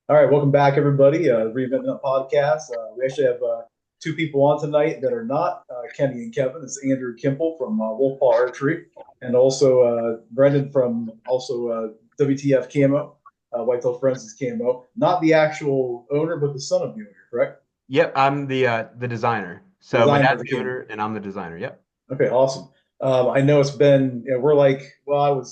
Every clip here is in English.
All right, welcome back, everybody. Reinventing Up podcast. We actually have two people on tonight that are not Kenny and Kevin. It's Andrew Kimple from Wolf Paw Archery, and also Brendan from also WTF Camo, Whitetail Friends Camo. Not the actual owner, but the son of the owner, correct? Yep, I'm the designer. The So my designer of dad's the the camo. owner and I'm the designer. Yep. Okay, awesome. I know it's been, we're like, well, I want to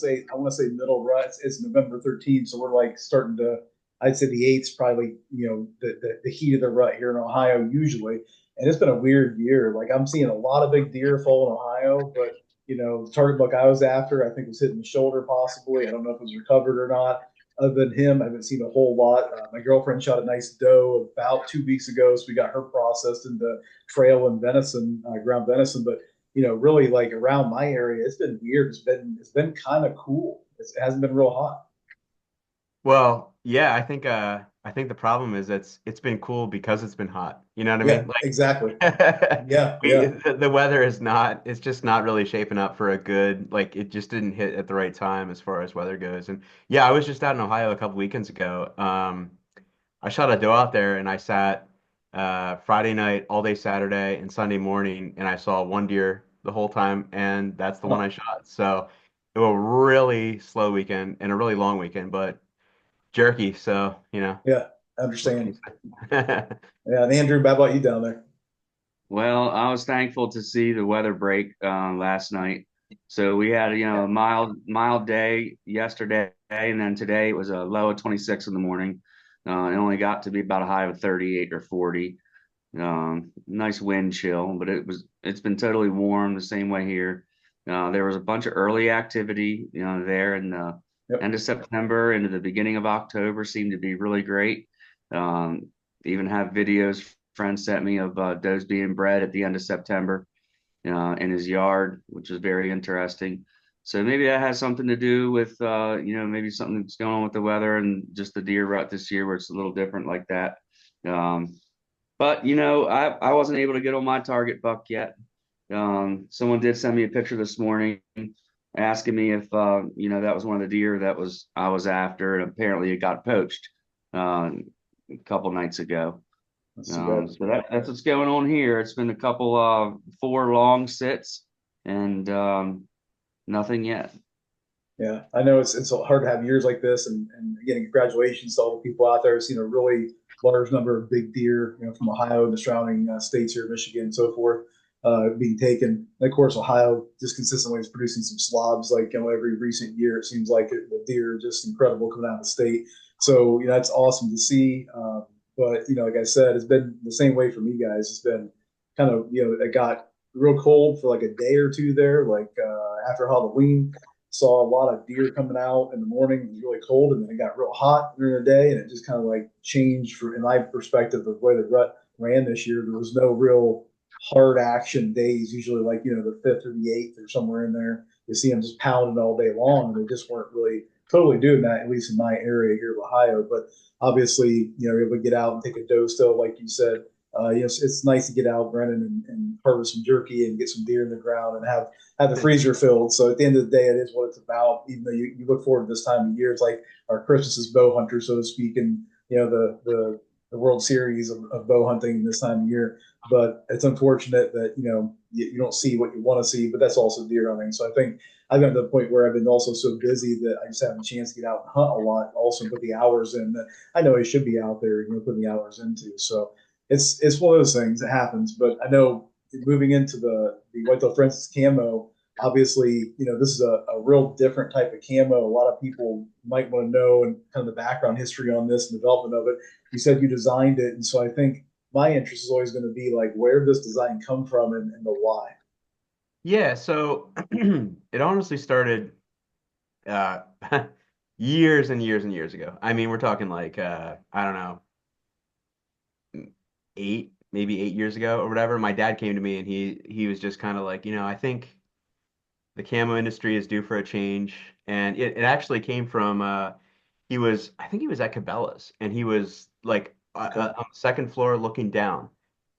say middle rut. It's November 13th, so we're like starting to, I'd say the 8th's probably, the heat of the rut here in Ohio usually. And it's been a weird year. Like I'm seeing a lot of big deer fall in Ohio, but, the target buck I was after, I think was hitting the shoulder possibly. I don't know if it was recovered or not. Other than him, I haven't seen a whole lot. My girlfriend shot a nice doe about 2 weeks ago, so we got her processed into trail and venison, ground venison. But really like around my area, it's been weird. It's been kind of cool. It hasn't been real hot. Well, yeah, I think the problem is it's been cool because it's been hot. You know what I Yeah, mean? exactly. Like Yeah, we yeah. the weather is not it's just not really shaping up for a good like it just didn't hit at the right time as far as weather goes. And yeah, I was just out in Ohio a couple weekends ago. I shot a doe out there and I sat Friday night all day Saturday and Sunday morning and I saw one deer the whole time and that's the one Huh. I shot. So it was a really slow weekend and a really long weekend, but jerky. So, Yeah, I what can you understand. say? Yeah, and Andrew, how about you down there? Well, I was thankful to see the weather break last night. So we had, a mild day yesterday, and then today it was a low of 26 in the morning. It only got to be about a high of 38 or 40. Nice wind chill, but it's been totally warm the same way here. There was a bunch of early activity, there in the Yep. end of September into the beginning of October seemed to be really great. Um, Even have videos friends sent me of does being bred at the end of September in his yard, which is very interesting. So maybe that has something to do with maybe something that's going on with the weather and just the deer rut this year where it's a little different like that. Um, but I wasn't able to get on my target buck yet. Someone did send me a picture this morning asking me if that was one of the deer that was I was after, and apparently it got poached a couple nights ago. That's too bad. So that's what's going on here. It's been a couple four long sits and nothing yet. Yeah, I know it's hard to have years like this, and again, congratulations to all the people out there. I've seen a really large number of big deer, from Ohio and the surrounding states here, Michigan, and so forth, being taken. And of course, Ohio just consistently is producing some slobs. Like every recent year, it seems like the deer are just incredible coming out of the state. So that's awesome to see. But like I said, it's been the same way for me, guys. It's been kind of it got real cold for like a day or two there, like after Halloween saw a lot of deer coming out in the morning. It was really cold, and then it got real hot during the day, and it just kind of like changed from in my perspective of the way the rut ran this year. There was no real hard action days. Usually, like the 5th or the 8th or somewhere in there, you see them just pounding all day long, and they just weren't really totally doing that, at least in my area here of Ohio. But obviously, you're able to get out and take a dose still, like you said. It's nice to get out, Brennan, and harvest some jerky and get some deer in the ground and have the freezer filled. So at the end of the day, it is what it's about. Even though you look forward to this time of year, it's like our Christmas is bow hunter, so to speak, and the World Series of bow hunting this time of year. But it's unfortunate that you don't see what you want to see, but that's also deer hunting. So I think I've gotten to the point where I've been also so busy that I just haven't a chance to get out and hunt a lot. Also put the hours in that I know I should be out there, putting the hours into. So it's one of those things that happens. But I know moving into the Whitetail Francis camo, obviously, this is a real different type of camo. A lot of people might want to know and kind of the background history on this and development of it. You said you designed it, and so I think my interest is always going to be like where did this design come from and the why. Yeah, so it honestly started uh years and years and years ago. I mean, we're talking like I don't know, maybe 8 years ago or whatever. My dad came to me and he was just kind of like, I think the camo industry is due for a change. And it actually came from I think he was at Cabela's and he was like Okay. on the second floor looking down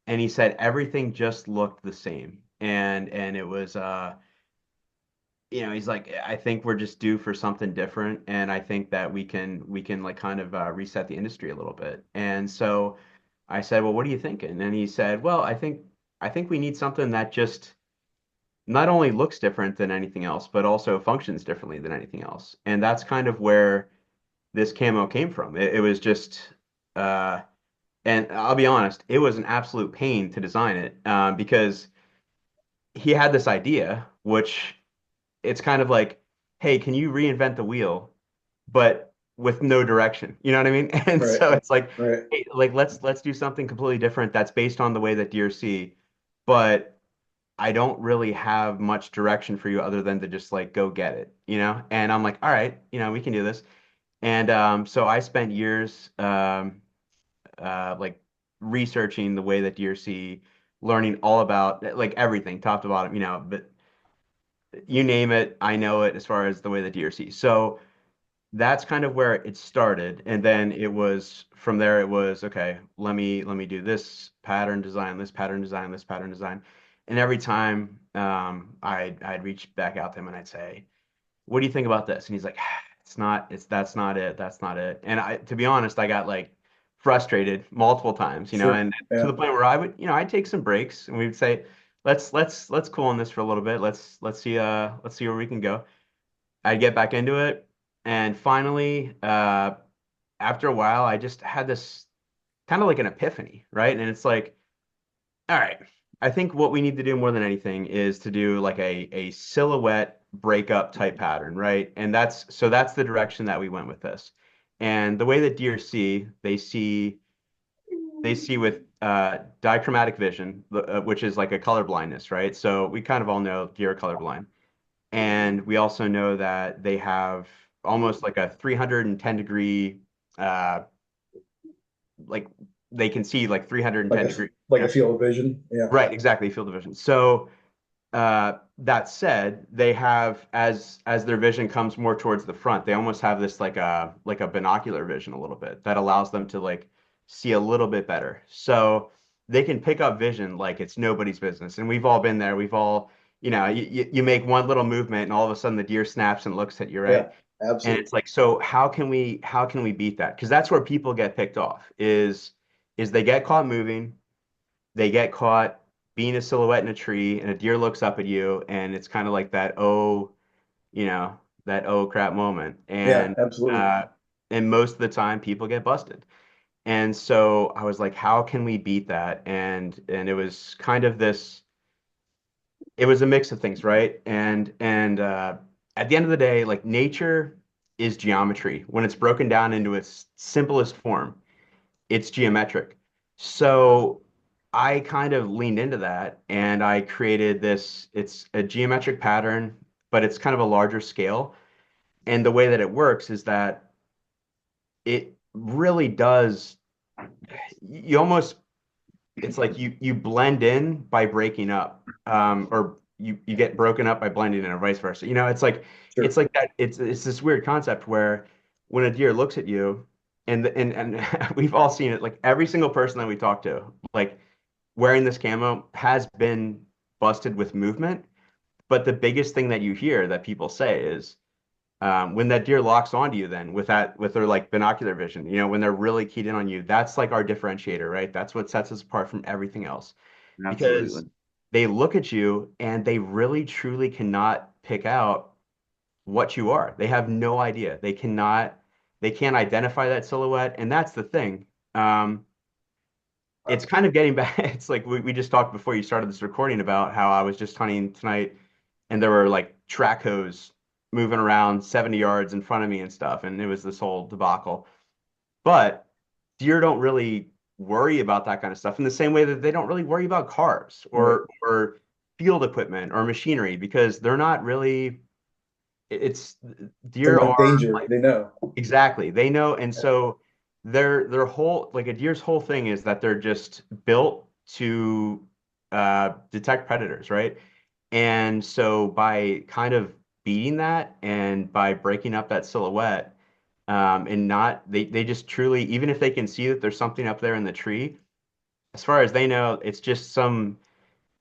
and he said everything just looked the same. And he's like, I think we're just due for something different, and I think that we can like kind of reset the industry a little bit. And so I said, well, what are you thinking? And he said, well, I think we need something that just not only looks different than anything else, but also functions differently than anything else. And that's kind of where this camo came from. It was just, and I'll be honest, it was an absolute pain to design it because he had this idea, which it's kind of like, hey, can you reinvent the wheel, but with no direction? You know what I mean? And Right. so it's like, Right. hey, like let's do something completely different that's based on the way that deer see, but I don't really have much direction for you other than to just like go get it, you know? And I'm like, all right, we can do this. And so I spent years like researching the way that deer see, learning all about like everything, top to bottom, but you name it, I know it as far as the way that deer see. So that's kind of where it started. And then it was from there, it was okay, let me do this pattern design, this pattern design, this pattern design. And every time I'd reach back out to him and I'd say, what do you think about this? And he's like, that's not it, that's not it. And to be honest, I got like frustrated multiple times, Sure. and to Yeah. the point where I would, I'd take some breaks and we'd say, let's cool on this for a little bit. Let's see where we can go. I'd get back into it. And finally, after a while, I just had this kind of like an epiphany, right? And it's like, all right, I think what we need to do more than anything is to do like a silhouette breakup type pattern, right? And that's the direction that we went with this. And the way that deer see, they see with dichromatic vision, which is like a color blindness, right? So we kind of all know deer are colorblind. And we also know that they have almost like a 310 degree, uh, like they can see like 310 Like a degrees. like a field of vision. Yeah. Right, exactly, field of vision. So that said, they have as their vision comes more towards the front, they almost have this like a binocular vision a little bit that allows them to like see a little bit better. So they can pick up vision like it's nobody's business. And we've all been there. We've all, you make one little movement and all of a sudden the deer snaps and looks at you, Yeah. right? And Absolutely. it's like, so how can we beat that? Because that's where people get picked off is they get caught moving, they get caught being a silhouette in a tree, and a deer looks up at you, and it's kind of like that you know, that oh crap moment. Yeah. And Absolutely. uh, and most of the time, people get busted. And so I was like, how can we beat that? And it was kind of this. It was a mix of things, right? And at the end of the day, like nature is geometry when it's broken down into its simplest form, it's geometric. So I kind of leaned into that and I created this. It's a geometric pattern, but it's kind of a larger scale. And the way that it works is that it really does, you almost, it's like you blend in by breaking up, or you get broken up by blending in, or vice versa. It's Sure. like that. It's this weird concept where when a deer looks at you, and we've all seen it. Like every single person that we talk to, like wearing this camo has been busted with movement. But the biggest thing that you hear that people say is when that deer locks onto you, then with their like binocular vision, when they're really keyed in on you, that's like our differentiator, right? That's what sets us apart from everything else because Absolutely. they look at you and they really truly cannot pick out what you are. They have no idea. They can't identify that silhouette. And that's the thing. It's kind of getting back. It's like we just talked before you started this recording about how I was just hunting tonight and there were like track hose moving around 70 yards in front of me and stuff. And it was this whole debacle. But deer don't really worry about that kind of stuff in the same way that they don't really worry about cars Right. or field equipment or machinery because they're not really it's They're deer not are danger. like They know. exactly they know. And so their whole like a deer's whole thing is that they're just built to detect predators, right? And so by kind of beating that and by breaking up that silhouette, and not they just truly, even if they can see that there's something up there in the tree, as far as they know, it's just some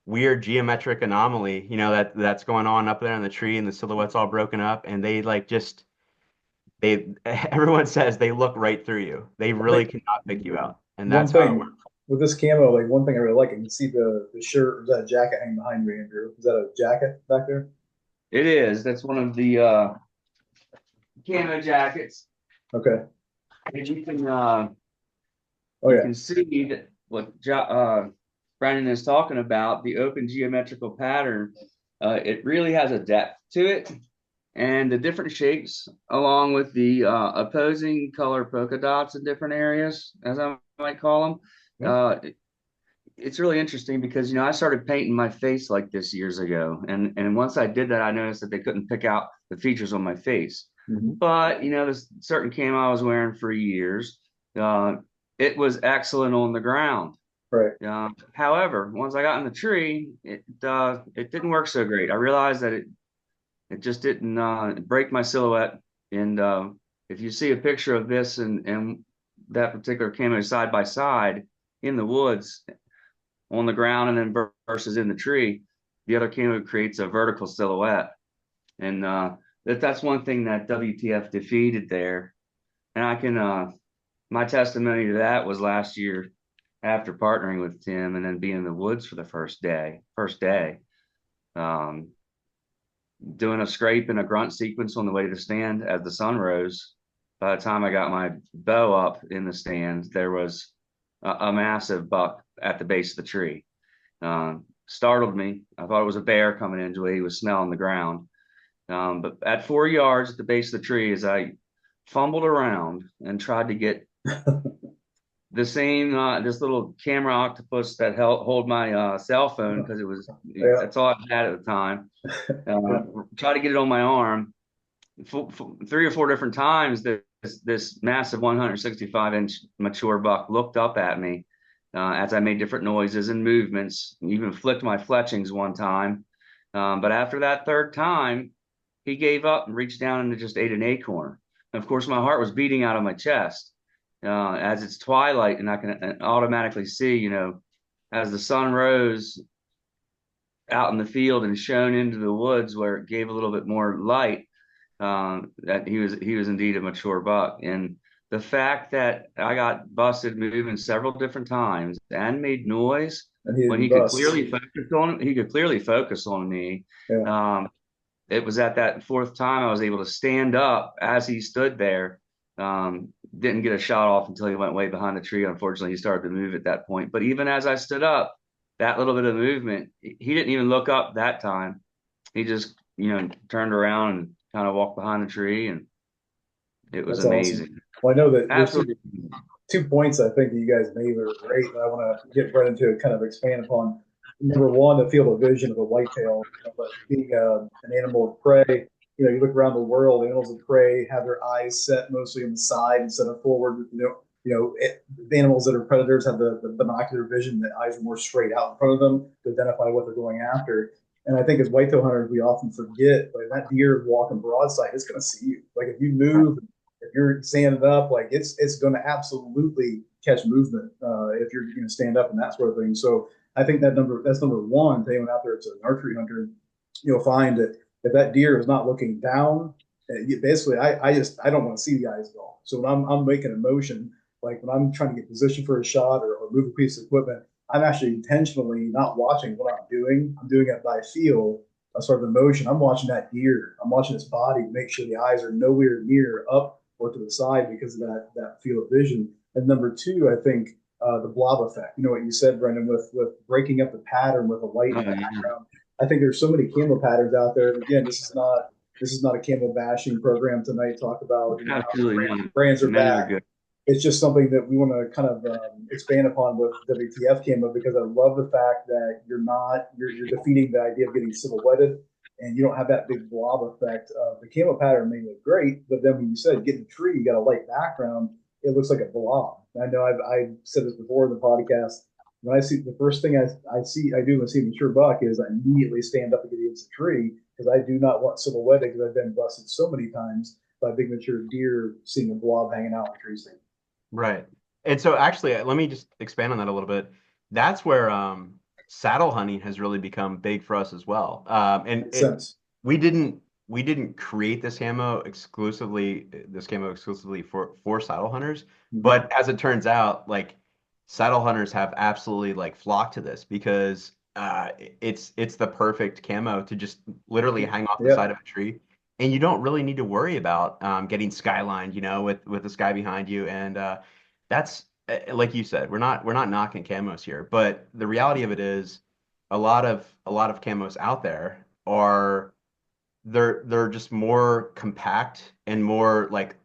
weird geometric anomaly, that's going on up there in the tree, and the silhouette's all broken up, and they like just they everyone says they look right through you. They I really think cannot pick you out, and one that's how it works. thing with this camo, like one thing I really like, I can see the shirt or that jacket hanging behind me, Andrew. Is that a jacket back there? It is. That's one of the camo jackets. Okay. And Oh you yeah. can see that what Brandon is talking about, the open geometrical pattern. It really has a depth to it, and the different shapes, along with the opposing color polka dots in different areas, as I might call them. Yeah. It's really interesting because I started painting my face like this years ago, and once I did that, I noticed that they couldn't pick out the features on my face. Mhm. But this certain camo I was wearing for years, uh, it was excellent on the ground. Right. However, once I got in the tree, it didn't work so great. I realized that it just didn't break my silhouette. And if you see a picture of this and that particular camo side by side in the woods, on the ground, and then versus in the tree, the other camo creates a vertical silhouette. And that's one thing that WTF defeated there. And I can my testimony to that was last year after partnering with Tim and then being in the woods for the first day, um, doing a scrape and a grunt sequence on the way to the stand as the sun rose. By the time I got my bow up in the stand, there was a massive buck at the base of the tree. Startled me. I thought it was a bear coming into the way he was smelling the ground. But at 4 yards at the base of the tree, as I fumbled around and tried to get the same this little camera octopus that hold my cell phone, because Yeah. that's all I had at the time. Yeah. Try to get it on my arm. 3 or 4 different times, this massive 165-inch mature buck looked up at me as I made different noises and movements, and even flicked my fletchings one time. But after that third time, he gave up and reached down and just ate an acorn. And of course, my heart was beating out of my chest as it's twilight, and I can automatically see, as the sun rose out in the field and shone into the woods where it gave a little bit more light, that he was indeed a mature buck. And the fact that I got busted moving several different times and made noise And he when didn't bust. he could clearly focus on me. Yeah. It was at that fourth time I was able to stand up as he stood there. Didn't get a shot off until he went way behind the tree. Unfortunately, he started to move at that point. But even as I stood up, that little bit of movement, he didn't even look up that time. He just, turned around and kind of walked behind the tree, and it was That's awesome. amazing. Well, I know that there's Absolutely. two points I think that you guys made that are great. And I want to get right into kind of expand upon. Number one, the field of vision of a whitetail, but being an animal of prey. You look around the world, animals of prey have their eyes set mostly on the side instead of forward. The animals that are predators have the binocular vision. The eyes are more straight out in front of them to identify what they're going after. And I think as whitetail hunters, we often forget, like, that deer is walking broadside, it's going to see you. Like, if you move, if you're standing up, like, it's going to absolutely catch movement if you're going to stand up and that sort of thing. So I think that's number one. To anyone out there, it's an archery hunter, you'll find that if that deer is not looking down, basically, I don't want to see the eyes at all. So when I'm making a motion, like when I'm trying to get position for a shot or move a piece of equipment, I'm actually intentionally not watching what I'm doing. I'm doing it by feel, a sort of emotion. I'm watching that deer. I'm watching its body to make sure the eyes are nowhere near up or to the side because of that field of vision. And number two, I think the blob effect. You know what you said, Brendan, with breaking up the pattern with a light in the background. I think there's so many camo patterns out there. And again, this is not a camo bashing program tonight. Talk about Absolutely. how brands are Many back. are good. It's just something that we want to kind of expand upon with WTF camo, because I love the fact that you're defeating the idea of getting silhouetted, and you don't have that big blob effect. The camo pattern may look great, but then when you said get in the tree, you got a light background, it looks like a blob. I know I've said this before in the podcast. When I see the first thing I do when I see a mature buck is I immediately stand up and get against the tree, because I do not want silhouetted, because I've been busted so many times by big mature deer seeing a blob hanging out in the tree stand. Right. And so actually, let me just expand on that a little bit. That's where saddle hunting has really become big for us as well. And Makes sense. we didn't we didn't create this camo exclusively for saddle hunters, Mhm. but as it turns out, like saddle hunters have absolutely like flocked to this because it's the perfect camo to just literally hang off the Yeah, side of a tree, and you don't really need to worry about getting skylined, with the sky behind you, and that's like you said, we're not knocking camos here, but the reality of it is a lot of camos out there are they're just more compact and more like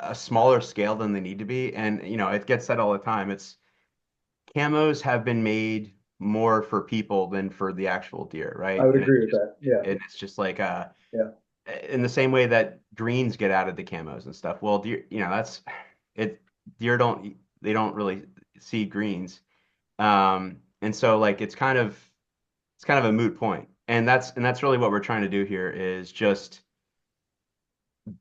a smaller scale than they need to be. And it gets said all the time. It's camos have been made more for people than for the actual deer, I right? would And agree with that. Yeah, it's just like yeah, in the same way that greens get out of the camos and stuff. Well, deer, that's it. Deer don't really see greens. And so like it's kind of a moot point. And that's really what we're trying to do here is just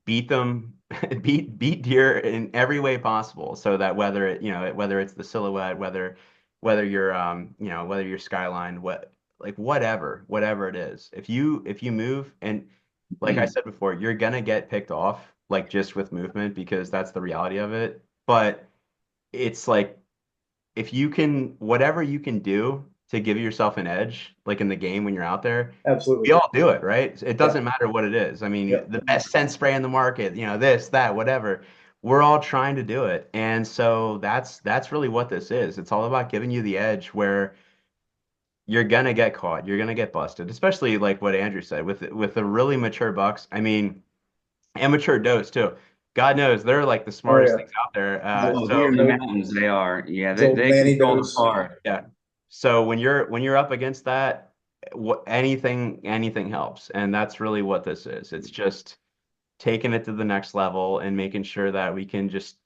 beat them, beat deer in every way possible, so that whether it's the silhouette, whether you're whether you're skyline, whatever it is, if you move, and like I said before, you're gonna get picked off, like just with movement, because that's the reality of it. But it's like if you can, whatever you can do to give yourself an edge, like in the game when you're out there, we absolutely. all do it, right? It Yeah, doesn't matter what it is. I mean, yeah. the best scent spray in the market, this, that, whatever. We're all trying to do it. And so that's really what this is. It's all about giving you the edge where you're gonna get caught, you're gonna get busted, especially like what Andrew said with the really mature bucks. I mean, amateur does too. God knows they're like the Oh smartest yeah. things out there. The, Oh, here So in the the, mountains, they are. Yeah, the old they can Manny tell them dose. apart. yeah. So when you're up against that, anything helps, and that's really what this is. It's just taking it to the next level and making sure that we can just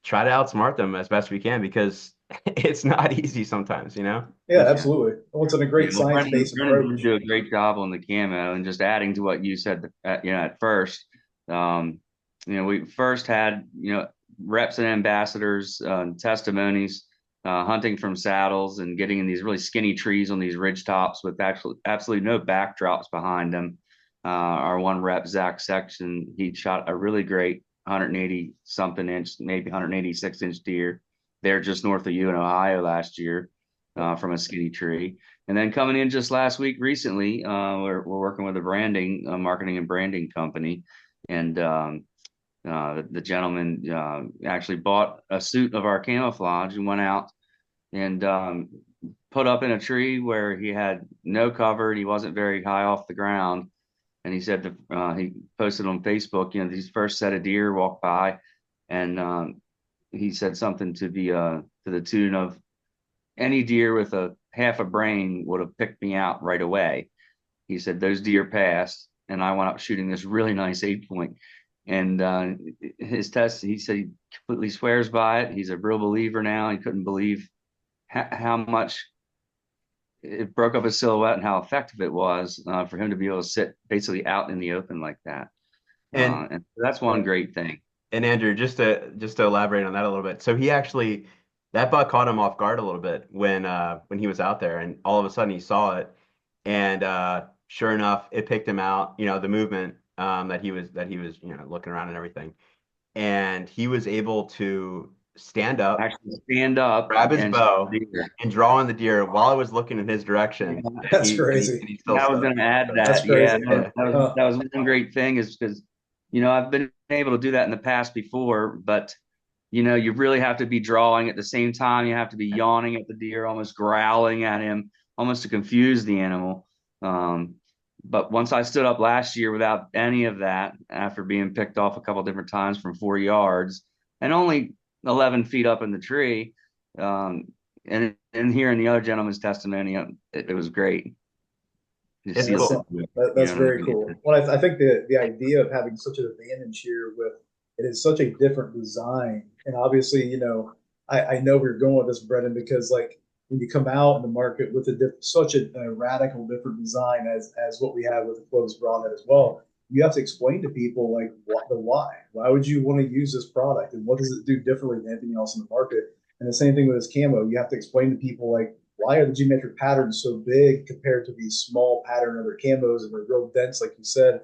try to outsmart them as best we can, because it's not easy sometimes, you know? Yeah, absolutely. Well, it's a Yeah, great well, science-based Brennan did approach. do a great job on the camo, and just adding to what you said, at first, um, we first had, reps and ambassadors, testimonies, hunting from saddles and getting in these really skinny trees on these ridge tops with actually absolutely no backdrops behind them. Our one rep, Zach Section, he shot a really great 180 something inch, maybe 186-inch deer there just north of you in Ohio last year, from a skinny tree. And then coming in just last week, recently, we're working with a marketing and branding company, and the gentleman actually bought a suit of our camouflage and went out and put up in a tree where he had no cover and he wasn't very high off the ground. And he said he posted on Facebook, these first set of deer walked by, and he said something to the tune of, any deer with a half a brain would have picked me out right away. He said those deer passed, and I went up shooting this really nice 8 point. And his test, he said he completely swears by it. He's a real believer now. He couldn't believe how much it broke up his silhouette and how effective it was for him to be able to sit basically out in the open like that. And And that's one Yeah. great thing. and Andrew, just to elaborate on that a little bit. So he actually that buck caught him off guard a little bit when he was out there, and all of a sudden he saw it, and sure enough, it picked him out. The movement that he was looking around and everything, and he was able to stand up, Actually, stand up grab his and bow, and draw in the deer while I was looking in his direction, and That's he and he, crazy. and he still I was stuck. going to add That's that. Yeah, crazy. Yeah. Huh. that was one great thing, is because, I've been able to do that in the past before, but, you really have to be drawing at the same time. You have to be yawning at the deer, almost growling at him, almost to confuse the animal. But once I stood up last year without any of that, after being picked off a couple different times from 4 yards and only 11 feet up in the tree, and hearing the other gentleman's testimony, it was great to It's see That's the, cool. some- that's what I very mean? cool. Well, I think the idea of having such an advantage here with it is such a different design, and obviously, I know where you're going with this, Brendan, because like when you come out in the market with such a radical different design as what we have with the closed broadhead as well, you have to explain to people like what the why. Why would you want to use this product, and what does it do differently than anything else in the market? And the same thing with this camo, you have to explain to people like why are the geometric patterns so big compared to these small pattern other camos, and they're real dense, like you said,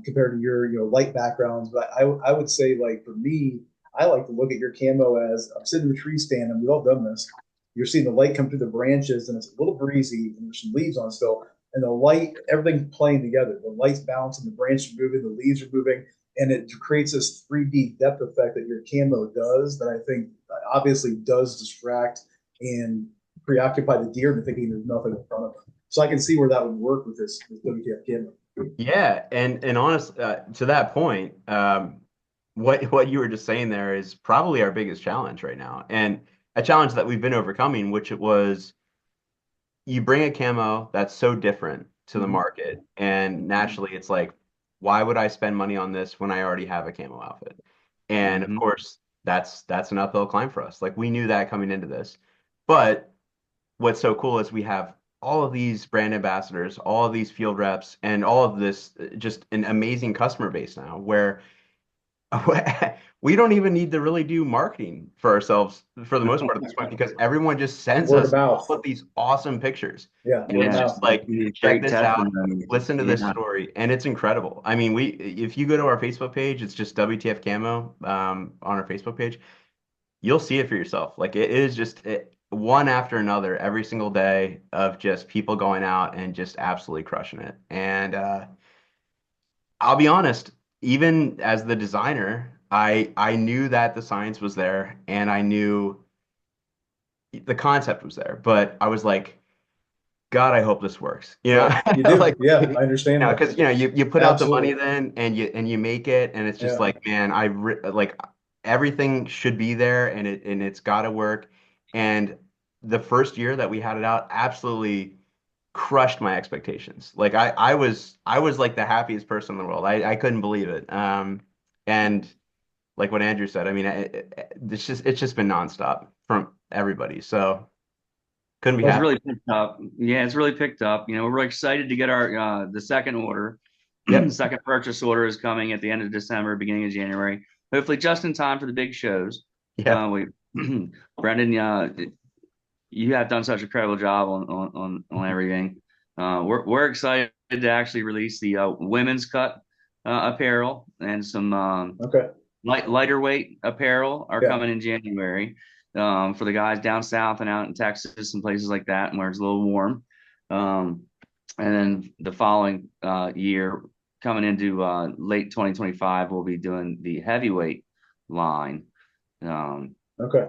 compared to your light backgrounds. But I would say, like, for me, I like to look at your camo as I'm sitting in the tree stand, and we've all done this. You're seeing the light come through the branches, and it's a little breezy, and there's some leaves on still, and the light, everything's playing together. The light's bouncing, the branches are moving, the leaves are moving, and it creates this 3D depth effect that your camo does that I think obviously does distract and preoccupy the deer into thinking there's nothing in front of them. So I can see where that would work with this WTF camo. Yeah, and honestly, to that point, what you were just saying there is probably our biggest challenge right now, and a challenge that we've been overcoming, which it was you bring a camo that's so different to the Mm-hmm. market, and naturally it's like, why would I spend money on this when I already have a camo outfit? And of Mm-hmm. course, that's an uphill climb for us. Like we knew that coming into this, but what's so cool is we have all of these brand ambassadors, all of these field reps, and all of this just an amazing customer base now where we don't even need to really do marketing for ourselves for the most part at this point because everyone just sends Word of us all mouth. of these awesome pictures. Yeah, And word of it's Yeah, just mouth. like, check great this out, testimony. listen to Yeah, this story, and it's incredible. I mean, if you go to our Facebook page, it's just WTF Camo on our Facebook page. You'll see it for yourself. Like it is just one after another every single day of just people going out and just absolutely crushing it. And I'll be honest, even as the designer, I knew that the science was there and I knew the concept was there, but I was like, God, I hope this works. You know, Yeah, you do. like Yeah, I understand that. because you put out the money Absolutely. then and you make it and it's just Yeah. like, man, like everything should be there and it's got to work. And the first year that we had it out, absolutely crushed my expectations. Like I was like the happiest person in the world. I couldn't believe it. And like what Andrew said, I mean, it's just been nonstop from everybody. So couldn't be well, it's happy. really picked up. Yeah, it's really picked up. We're really excited to get our the second order. Yep. Second purchase order is coming at the end of December, beginning of January. Hopefully, just in time for the big shows. Yep. We, Brendan, you have done such a incredible job on everything. We're excited to actually release the women's cut apparel and some Okay. lighter weight apparel are Yeah. coming in January for the guys down south and out in Texas and places like that, and where it's a little warm. Um, and then the following year, coming into late 2025, we'll be doing the heavyweight line. Um, Okay.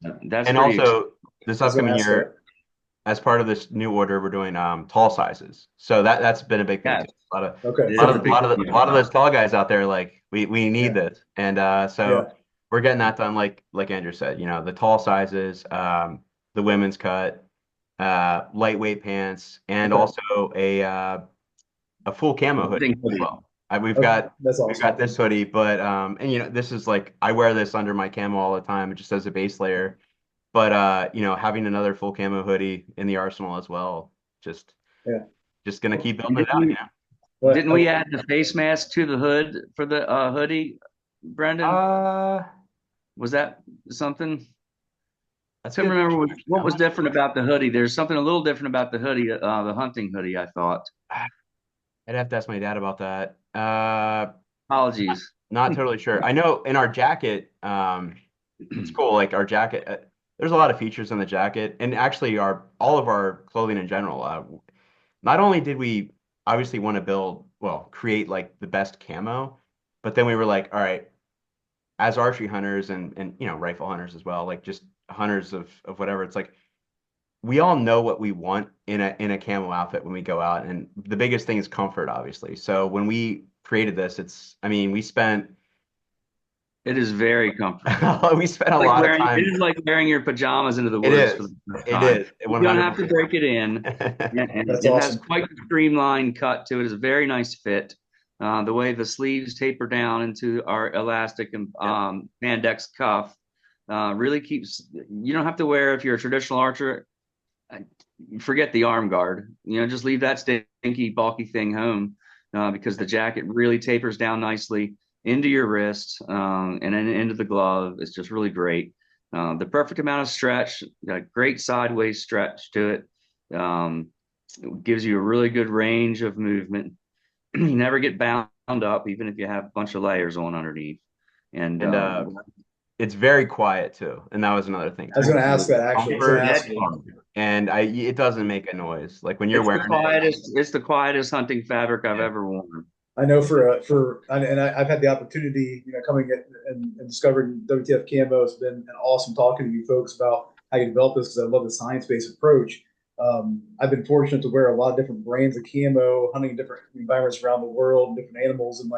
that's And pretty exciting. also this I was gonna upcoming ask year, that. as part of this new order, we're doing tall sizes. So that's been a big thing Yeah, too. A lot of Okay. it lot is a of big lot of a deal. lot of those tall guys out there, like we need Yeah. this. And Yeah. so we're getting that done, like Andrew said, the tall sizes, the women's cut, lightweight pants, and Okay. also a full camo hoodie Thing for as the- well. We've Okay. got That's we've got awesome. this hoodie, but and this is like I wear this under my camo all the time, just as a base layer. But having another full camo hoodie in the arsenal as well, just Yeah. just gonna keep building it Didn't out, we, But didn't we add the face mask to the hood for the hoodie, Brendan? Was that something? That's a Couldn't good remember question. what I'm was not different sure. about the hoodie. There's something a little different about the hoodie, the hunting hoodie, I thought. I'd have to ask my dad about that. Apologies. Not totally sure. I know in our jacket, it's cool. Like our jacket, there's a lot of features in the jacket, and actually, our all of our clothing in general. Not only did we obviously want to create like the best camo, but then we were like, all right, as archery hunters and rifle hunters as well, like just hunters of whatever, it's like we all know what we want in a camo outfit when we go out, and the biggest thing is comfort, obviously. So when we created this, I mean, we spent It is very comfortable. we spent a lot of It time. is like wearing your pajamas into the It woods for is, the first it time. is You don't have to 100%. break it in, and that's it has awesome. quite a streamlined cut to it. It's a very nice fit. The way the sleeves taper down into our elastic and Yep. spandex cuff really keeps. You don't have to wear if you're a traditional archer. uh, Forget the arm guard. Just leave that stinky, bulky thing home because the jacket really tapers down nicely into your wrist and then into the glove. It's just really great. The perfect amount of stretch, got a great sideways stretch to it. It gives you a really good range of movement. You never get bound up, even if you have a bunch of layers on underneath. And And it's very quiet too, and that was another thing I was too. going to ask that actually. I was going to Comfort, ask you. and it doesn't make a noise. Like when you're wearing it. it's the quietest hunting fabric I've ever worn. I know I've had the opportunity, coming in and discovering WTF Camo. It's been an awesome talking to you folks about how you develop this because I love the science-based approach. I've been fortunate to wear a lot of different brands of camo, hunting in different environments around the world, different animals, and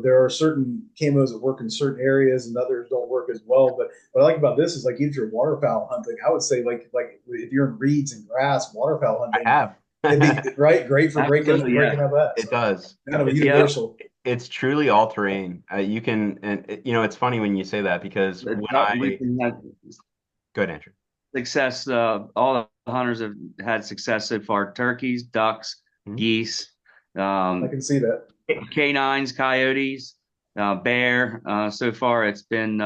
there are certain camos that work in certain areas and others don't work as well. But what I like about this is like if you're waterfowl hunting, I would say like if you're in reeds and grass, waterfowl I hunting, have. it'd be right, great for breaking Absolutely, yeah. breaking up It S. does. Kind of a Yeah, universal. It's truly all terrain. You can, and it's funny when you say that because when we I can have go ahead, Andrew. success. All the hunters have had success so far: turkeys, ducks, Mhm. geese, I can see that. canines, coyotes, bear. So far, it's been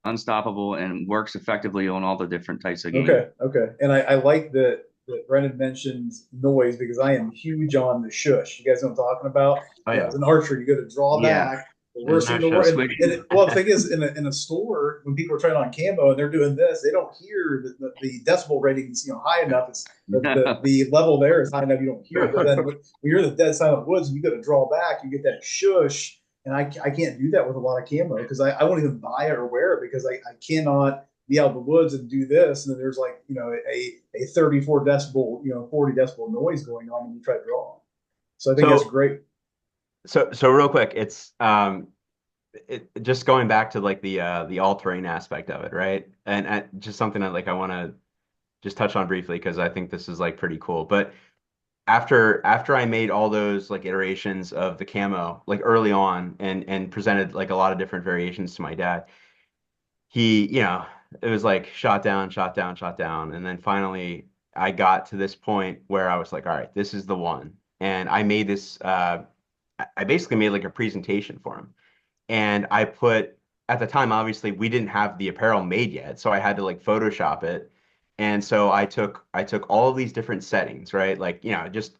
unstoppable and works effectively on all the different types of game. Okay, okay. And I like that Brendan mentioned noise because I am huge on the shush. You guys know what I'm talking about? Oh yeah, As an archer, you got to draw Yeah, back. The there's worst thing no in the show. world. switch. Well, the thing is, in a store, when people are trying on camo and they're doing this, they don't hear the decibel ratings, high enough. It's the level there is high enough you don't hear it. But then when you're in the dead silent woods and you got to draw back, you get that shush. And I can't do that with a lot of camo because I won't even buy it or wear it because I cannot be out in the woods and do this, and then there's a 34 decibel, 40 decibel noise going on when you try to draw. So I think that's So great. so real quick, it's just going back to like the all terrain aspect of it, right? And just something that like I want to just touch on briefly because I think this is like pretty cool. But after I made all those like iterations of the camo like early on and presented like a lot of different variations to my dad, he, it was like shot down, shot down, shot down. And then finally I got to this point where I was like, all right, this is the one. And I made this, I basically made like a presentation for him. And I put, at the time, obviously we didn't have the apparel made yet. So I had to like Photoshop it. And so I took all of these different settings, right? Like, just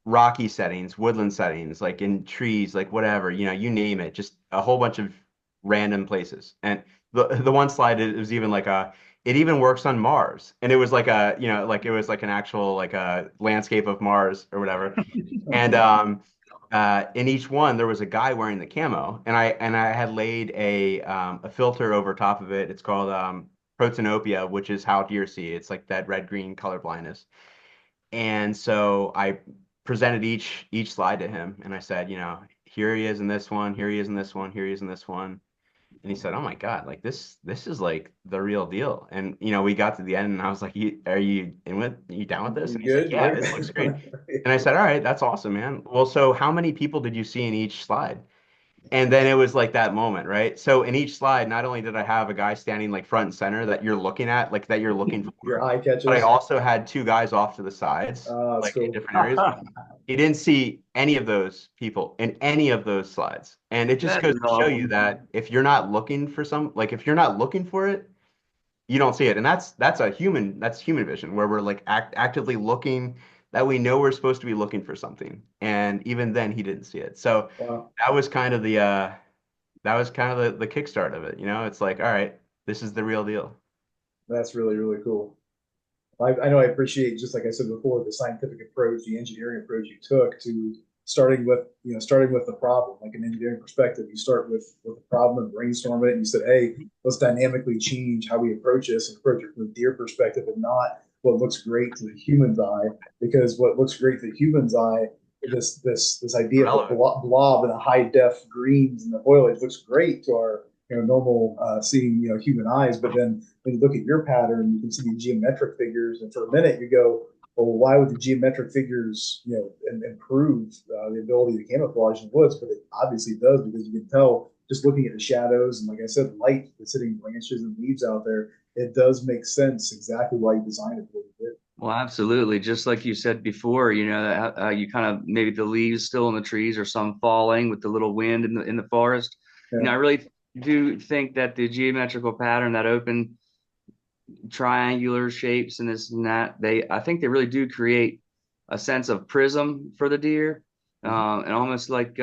rocky settings, woodland settings, like in trees, like whatever, you name it, just a whole bunch of random places. And the one slide it was even like it even works on Mars. And it was like like it was like an actual like a landscape of Mars or whatever. And in each one there was a guy wearing the camo, and I had laid a filter over top of it. It's called protanopia, which is how deer see. It's like that red green color blindness. And so I presented each slide to him, and I said, here he is in this one, here he is in this one, here he is in this one. And he said, "Oh my God, like this is like the real deal." And we got to the end, and I was like, "Are you are you down with this?" You And he's like, good? "Yeah, this looks great." And I said, "All right, that's awesome, man. Well, so how many people did you see in each slide?" And then it was like that moment, right? So in each slide, not only did I have a guy standing like front and center that you're looking at, like that you're looking Your for, eye but I catches. also had two guys off to the sides, That's like in cool. different areas. He didn't see any of those people in any of those slides. And it just That goes is to show you awesome. that if you're not looking for like if you're not looking for it, you don't see it. And that's human vision where we're like actively looking that we know we're supposed to be looking for something. And even then he didn't see it. So Wow, that was kind of the kickstart of it. It's like, all right, this is the real deal. that's really really cool. I know I appreciate, just like I said before, the scientific approach, the engineering approach you took to starting with the problem, like an engineering perspective. You start with the problem and brainstorm it, and you said, hey, let's dynamically change how we approach this and approach it from a deer perspective and not what looks great to the human's eye, because what looks great to the human's eye, this idea of a Relevant. blob and a high def greens and the foliage looks great to our normal seeing human eyes, but then when you look at your pattern, you can see the geometric figures, and for a minute you go, well, why would the geometric figures, improve the ability to camouflage in woods? But it obviously does, because you can tell just looking at the shadows and, like I said, light that's hitting branches and leaves out there. It does make sense exactly why you designed it the way you did. Well, absolutely. Just like you said before, you kind of maybe the leaves still in the trees or some falling with the little wind in the forest. Yeah. I really do think that the geometrical pattern, that open triangular shapes and this and that. I think they really do create a sense of prism for the deer, and almost like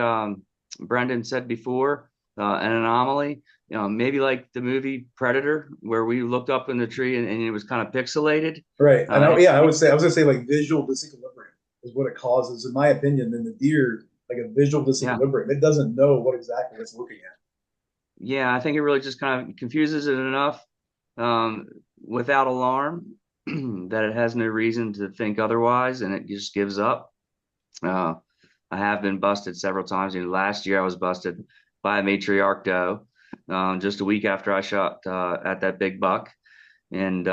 Brendan said before, an anomaly. Maybe like the movie Predator, where we looked up in the tree and it was kind of pixelated. Right. And I yeah, think, I was gonna say like visual disequilibrium is what it causes, in my opinion, in the deer, like a visual yeah, disequilibrium. It doesn't know what exactly it's looking at. yeah, I think it really just kind of confuses it enough, um, without alarm, that it has no reason to think otherwise, and it just gives up. Uh, I have been busted several times. Last year I was busted by a matriarch doe, just a week after I shot at that big buck, and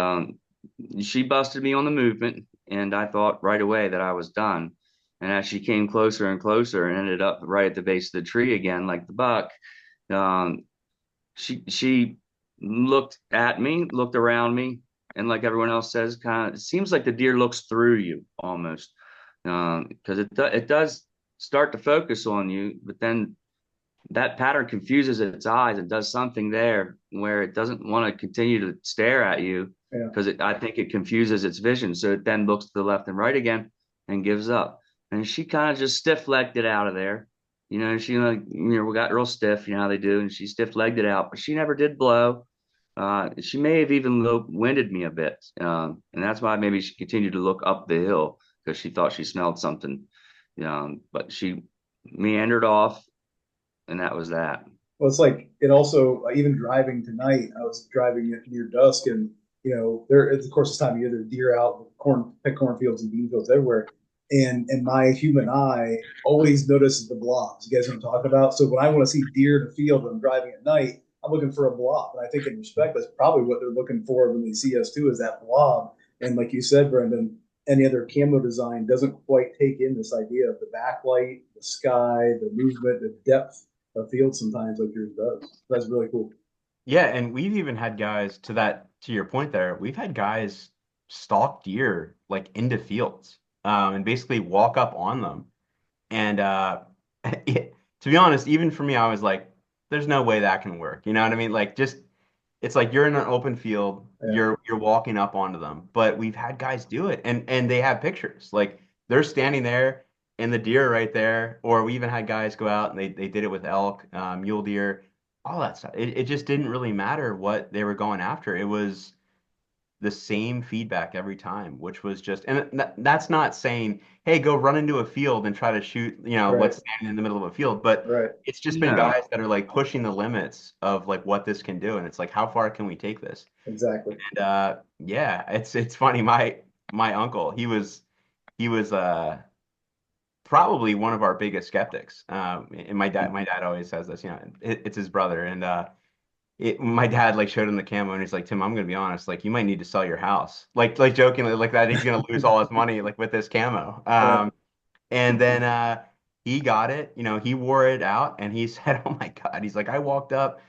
she busted me on the movement, and I thought right away that I was done. And as she came closer and closer and ended up right at the base of the tree again, like the buck, um, she looked at me, looked around me, and like everyone else says, kind of it seems like the deer looks through you almost, because it does start to focus on you, but then that pattern confuses its eyes and does something there where it doesn't want to continue to stare at you, Yeah, because I think it confuses its vision. So it then looks to the left and right again and gives up. And she kind of just stiff legged it out of there. She like, we got real stiff, how they do, and she stiff legged it out, but she never did blow. She may have even winded me a bit, and that's why maybe she continued to look up the hill because she thought she smelled something. But she meandered off, and that was that. well, it's like it also even driving tonight. I was driving it near dusk, and there of course this time of year there's deer out, pet cornfields and bean fields everywhere, and my human eye always notices the blobs. You guys know what I'm talking about? So when I want to see deer in the field when I'm driving at night, I'm looking for a blob, and I think in respect that's probably what they're looking for when they see us too, is that blob. And like you said, Brendan, any other camo design doesn't quite take in this idea of the backlight, the sky, the movement, the depth a field sometimes like yours does. That's really cool. Yeah, and we've even had guys to your point there, we've had guys stalk deer like into fields, and basically walk up on them. And to be honest, even for me, I was like, there's no way that can work. You know what I mean? Like just it's like you're in an open field, Yeah, you're walking up onto them. But we've had guys do it and they have pictures. Like they're standing there and the deer are right there. Or we even had guys go out and they did it with elk, mule deer, all that stuff. It just didn't really matter what they were going after. It was the same feedback every time, which was just, and that's not saying, hey, go run into a field and try to shoot, right, what's standing in the middle of a field, but right, it's just been No, guys that are like pushing the limits of like what this can do, and it's like, how far can we take this? exactly. And yeah, it's funny. My uncle, he was probably one of our biggest skeptics. And my dad always says this, it's his brother, and my dad like showed him the camo and he's like, Tim, I'm gonna be honest, like you might need to sell your house. Like jokingly, like that he's gonna lose all his money like with this camo. Yeah, And then he got it, he wore it out and he said, oh my God, he's like, I walked up,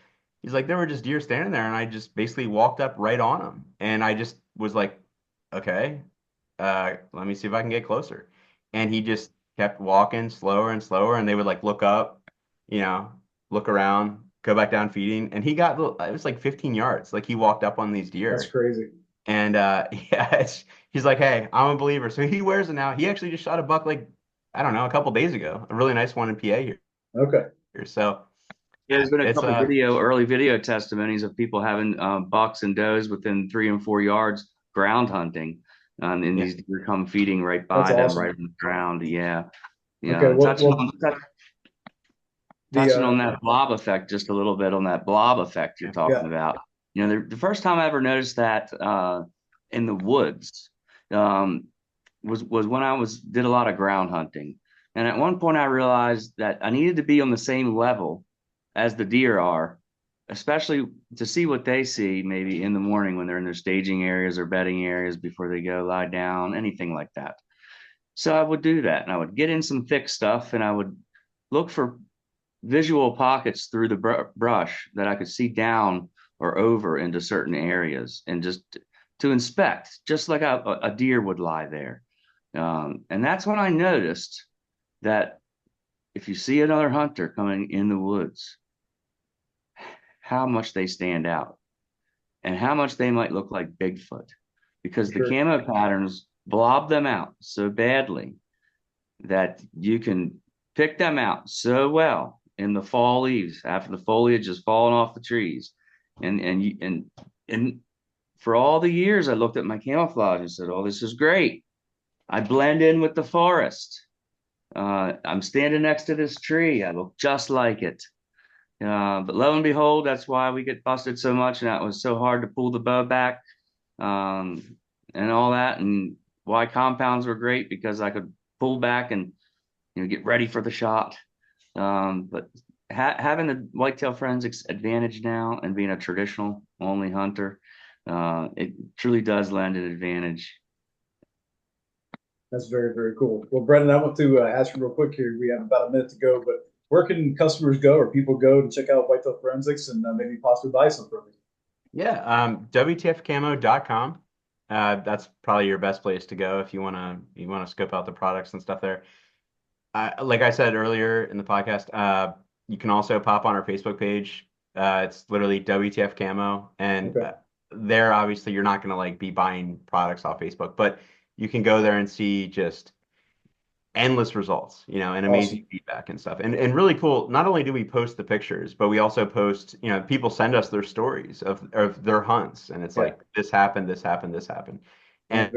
he's like, there were just deer standing there and I just basically walked up right on them. And I just was like, okay, let me see if I can get closer. And he just kept walking slower and slower, and they would like look up, you know, look around, go back down feeding. And it was like 15 yards. Like he walked up on these that's deer. crazy. And yeah, he's like, hey, I'm a believer. So he wears it now. He actually just shot a buck like, I don't know, a couple days ago. A really nice one in PA here. Okay, So yeah, there's been a it's couple early video testimonies of people having bucks and does within 3 and 4 yards ground hunting, and yeah, these deer come feeding right that's by them, right awesome. on the ground. Yeah, Okay, yeah. the Touching on that blob effect just a little bit, on that blob effect you're yeah, yeah, talking about. The first time I ever noticed that in the woods, um, was when I did a lot of ground hunting, and at one point I realized that I needed to be on the same level as the deer are, especially to see what they see maybe in the morning when they're in their staging areas or bedding areas before they go lie down, anything like that. So I would do that, and I would get in some thick stuff, and I would look for visual pockets through the brush that I could see down or over into certain areas, and just to inspect, just like a deer would lie there. And that's when I noticed that if you see another hunter coming in the woods, how much they stand out. and how much they might look like Bigfoot, because the Sure. camo patterns blob them out so badly that you can pick them out so well in the fall leaves after the foliage is falling off the trees. And for all the years I looked at my camouflage and said, oh, this is great. I blend in with the forest. I'm standing next to this tree. I look just like it. But lo and behold, that's why we get busted so much, and that was so hard to pull the bow back, um, and all that, and why compounds were great because I could pull back and get ready for the shot. But having the whitetail forensics advantage now and being a traditional only hunter, it truly does lend an advantage. That's very, very cool. Well, Brendan, I want to ask you real quick here. We have about a minute to go, but where can customers go or people go to check out Whitetail Forensics and maybe possibly buy some from you? Yeah, WTFcamo.com. That's probably your best place to go if you wanna scope out the products and stuff there. Like I said earlier in the podcast, you can also pop on our Facebook page. It's literally WTF Camo, and Okay. there obviously you're not gonna like be buying products off Facebook, but you can go there and see just endless results, and amazing Awesome. feedback and stuff. And really cool. Not only do we post the pictures, but we also post, people send us their stories of their hunts, and it's Yeah. like this happened, this happened, this happened. Yeah. And